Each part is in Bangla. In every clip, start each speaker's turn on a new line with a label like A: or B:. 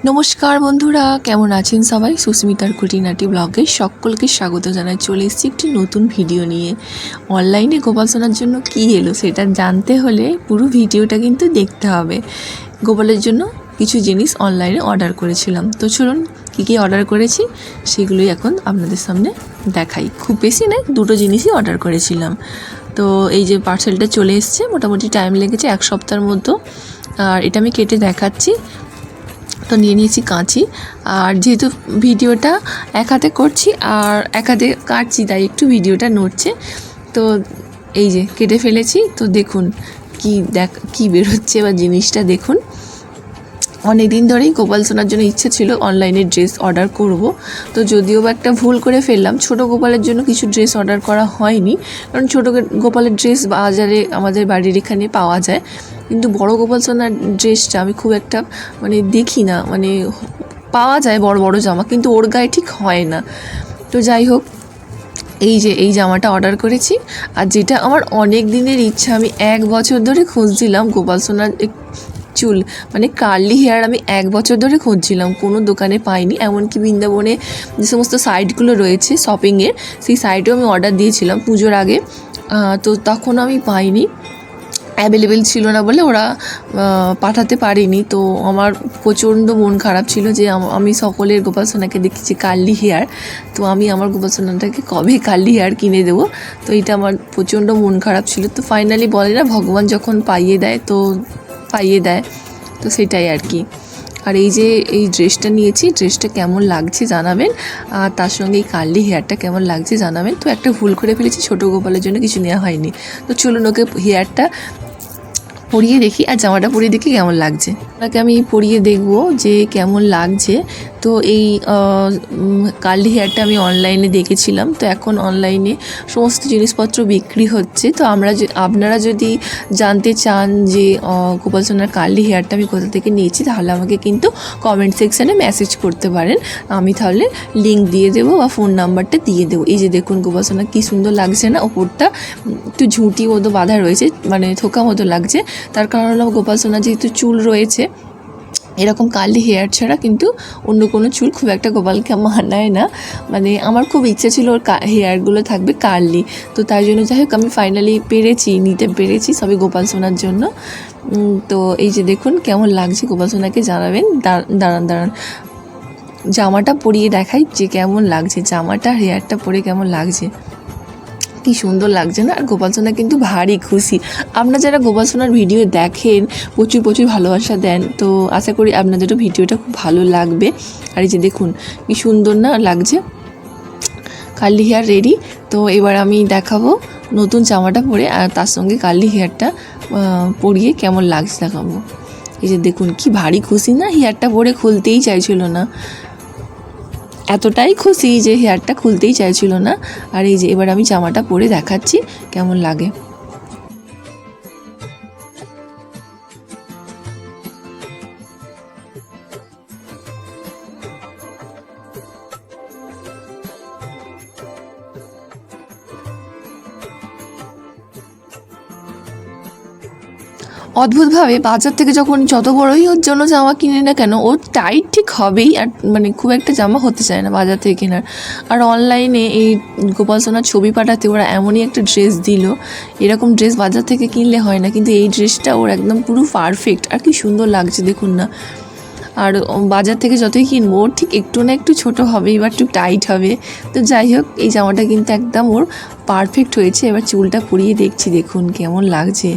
A: নমস্কার বন্ধুরা, কেমন আছেন সবাই? সুস্মিতার খুঁটিনাটি ব্লগে সকলকে স্বাগত জানাই। চলে এসেছি একটি নতুন ভিডিও নিয়ে। অনলাইনে গোপাল সোনার জন্য কি এলো সেটা জানতে হলে পুরো ভিডিওটা কিন্তু দেখতে হবে। গোপালের জন্য কিছু জিনিস অনলাইনে অর্ডার করেছিলাম, তো চলুন কী অর্ডার করেছি সেগুলোই এখন আপনাদের সামনে দেখাই। খুব বেশি নয়, দুটো জিনিসই অর্ডার করেছিলাম। তো এই যে পার্সেলটা চলে এসছে, মোটামুটি টাইম লেগেছে 1 সপ্তাহের মতো। আর এটা আমি কেটে দেখাচ্ছি। তো নিয়ে নিয়েছি কাঁচি, আর যেহেতু ভিডিওটা এক হাতে করছি আর এক হাতে কাটছি, তাই একটু ভিডিওটা নড়ছে। তো এই যে কেটে ফেলেছি। তো দেখুন কি বেরোচ্ছে বা জিনিসটা দেখুন। অনেক দিন ধরেই গোপাল সোনার জন্য ইচ্ছে ছিল অনলাইনে ড্রেস অর্ডার করব। তো যদিও বা একটা ভুল করে ফেললাম, ছোট গোপালের জন্য কিছু ড্রেস অর্ডার করা হয়নি, কারণ ছোট গোপালের ড্রেস বাজারে আমাদের বাড়ির এখানে পাওয়া যায়। কিন্তু বড় গোপাল সোনার ড্রেসটা আমি খুব একটা দেখি না, পাওয়া যায় বড় বড় জামা, কিন্তু ওর গায়ে ঠিক হয় না। তো যাই হোক, এই জামাটা অর্ডার করেছি। আর যেটা আমার অনেক দিনের ইচ্ছা, আমি 1 বছর ধরে খুঁজছিলাম গোপাল সোনার চুল, কার্লি হেয়ার আমি 1 বছর ধরে খুঁজছিলাম, কোনো দোকানে পাইনি। এমনকি বৃন্দাবনে যে সমস্ত সাইটগুলো রয়েছে শপিংয়ের, সেই সাইটেও আমি অর্ডার দিয়েছিলাম পুজোর আগে। তো তখন আমি পাইনি, অ্যাভেলেবেল ছিল না বলে ওরা পাঠাতে পারিনি। তো আমার প্রচণ্ড মন খারাপ ছিল যে আমি সকলের গোপাল সোনাকে দেখেছি কার্লি হেয়ার, তো আমি আমার গোপাল সোনাটাকে কবে কার্লি হেয়ার কিনে দেবো। তো এটা আমার প্রচণ্ড মন খারাপ ছিল। তো ফাইনালি বলে না, ভগবান যখন পাইয়ে দেয় তো পাইয়ে দেয়, তো সেটাই আর কি। আর এই ড্রেসটা নিয়েছি, ড্রেসটা কেমন লাগছে জানাবেন, আর তার সঙ্গে এই কার্লি হেয়ারটা কেমন লাগছে জানাবেন। তো একটা ভুল করে ফেলেছি, ছোটো গোপালের জন্য কিছু নেওয়া হয়নি। তো চলুন ওকে হেয়ারটা পরিয়ে দেখি আর জামাটা পরিয়ে দেখি কেমন লাগছে। ওনাকে আমি পরিয়ে দেখব যে কেমন লাগছে। তো এই কার্লি হেয়ারটা আমি অনলাইনে দেখেছিলাম, তো এখন অনলাইনে সমস্ত জিনিসপত্র বিক্রি হচ্ছে। তো আপনারা যদি জানতে চান যে গোপাল সোনার কার্লি হেয়ারটা আমি কোথা থেকে নিয়েছি, তাহলে আমাকে কিন্তু কমেন্ট সেকশানে মেসেজ করতে পারেন। আমি তাহলে লিঙ্ক দিয়ে দেবো বা ফোন নাম্বারটা দিয়ে দেবো। এই যে দেখুন গোপাল সোনা কী সুন্দর লাগছে না, ওপরটা একটু ঝুঁটি মতো বাঁধা রয়েছে, থোকা মতো লাগছে। তার কারণ হলো গোপাল সোনার যেহেতু চুল রয়েছে, এরকম কার্লি হেয়ার ছাড়া কিন্তু অন্য কোনো চুল খুব একটা গোপালকে মানায় না। আমার খুব ইচ্ছে ছিল ওর হেয়ারগুলো থাকবে কার্লি। তো তাই জন্য যাই হোক, আমি ফাইনালি নিতে পেরেছি সবই গোপাল সোনার জন্য। তো এই যে দেখুন কেমন লাগছে, গোপাল সোনাকে জানাবেন। দাঁড়ান জামাটা পরিয়ে দেখাই যে কেমন লাগছে, জামাটা হেয়ারটা পরে কেমন লাগছে। কি সুন্দর লাগছে না? আর গোপাল সোনা কিন্তু ভারী খুশি। আপনারা যারা গোপাল সোনার ভিডিও দেখেন, প্রচুর ভালোবাসা দেন, তো আশা করি আপনাদেরও ভিডিওটা খুব ভালো লাগবে। আর এই যে দেখুন কি সুন্দর না লাগছে, কার্লি হেয়ার রেডি। তো এবার আমি দেখাবো নতুন জামাটা পরে, আর তার সঙ্গে কার্লি হেয়ারটা পরিয়ে কেমন লাগছে দেখাবো। এই যে দেখুন কি ভারী খুশি না, হেয়ারটা পরে খুলতেই চাইছিল না, এতটাই খুশি যে হেয়ারটা খুলতেই চাইছিল না। আর এই যে এবার আমি জামাটা পরে দেখাচ্ছি কেমন লাগে। অদ্ভুতভাবে বাজার থেকে যখন যত বড়ই ওর জন্য জামা কিনে না কেন, ওর টাইট ঠিক হবেই, আর খুব একটা জামা হতে চায় না বাজার থেকে কেনার। আর অনলাইনে এই গোপাল সোনার ছবি পাঠাতে ওরা এমনই একটা ড্রেস দিল, এরকম ড্রেস বাজার থেকে কিনলে হয় না, কিন্তু এই ড্রেসটা ওর একদম পুরো পারফেক্ট। আর কি সুন্দর লাগছে দেখুন না। আর বাজার থেকে যতই কিনবো ওর ঠিক একটু না একটু ছোটো হবেই বা একটু টাইট হবে। তো যাই হোক, এই জামাটা কিন্তু একদম ওর পারফেক্ট হয়েছে। এবার চুলটা পরিয়ে দেখছি, দেখুন কেমন লাগছে।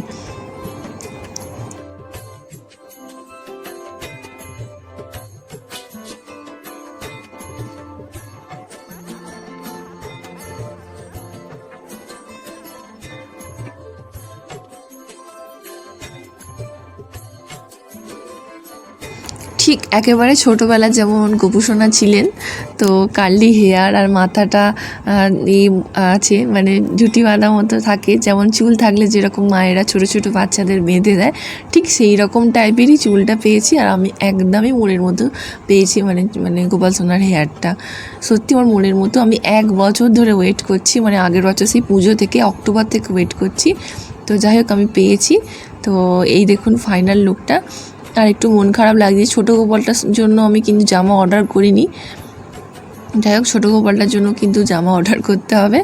A: ঠিক একেবারে ছোটোবেলা যেমন গোপু সোনা ছিলেন, তো কার্লি হেয়ার আর মাথাটা আছে, ঝুঁটি বাঁধা মতো থাকে, যেমন চুল থাকলে যেরকম মায়েরা ছোটো ছোটো বাচ্চাদের বেঁধে দেয়, ঠিক সেই রকম টাইপেরই চুলটা পেয়েছি। আর আমি একদমই মনের মতো পেয়েছি, গোপাল সোনার হেয়ারটা সত্যি আমার মনের মতো। আমি 1 বছর ধরে ওয়েট করছি, আগের বছর সেই পুজো থেকে অক্টোবর থেকে ওয়েট করছি। তো যাই হোক, আমি পেয়েছি। তো এই দেখুন ফাইনাল লুকটা। আর একটু মন খারাপ লাগছে, ছোটো গোপালটার জন্য আমি কিন্তু জামা অর্ডার করিনি। যাই হোক, ছোটো গোপালটার জন্য কিন্তু জামা অর্ডার করতে হবে।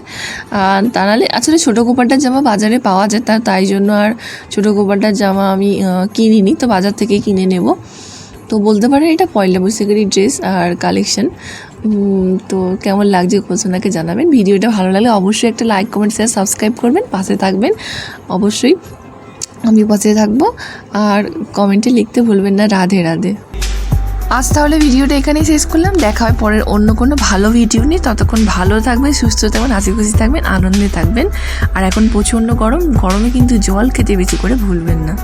A: আর তা নাহলে আসলে ছোটো গোপালটার জামা বাজারে পাওয়া যায়, তাই জন্য আর ছোটো গোপালটার জামা আমি কিনিনি, তো বাজার থেকে কিনে নেব। তো বলতে পারেন এটা পয়লা বৈশাখেরই ড্রেস আর কালেকশন। তো কেমন লাগছে গোপালসোনাকে জানাবেন। ভিডিওটা ভালো লাগলে অবশ্যই একটা লাইক, কমেন্ট, শেয়ার, সাবস্ক্রাইব করবেন, পাশে থাকবেন অবশ্যই, আমি পাশে থাকবো। আর কমেন্টে লিখতে ভুলবেন না রাধে রাধে। আজ তাহলে ভিডিওটা এখানেই শেষ করলাম, দেখা হয় পরের অন্য কোনো ভালো ভিডিও নিয়ে। ততক্ষণ ভালো থাকবেন, সুস্থ থাকবেন, হাসি খুশি থাকবেন, আনন্দে থাকবেন। আর এখন প্রচণ্ড গরমে কিন্তু জল খেতে বেশি করে ভুলবেন না।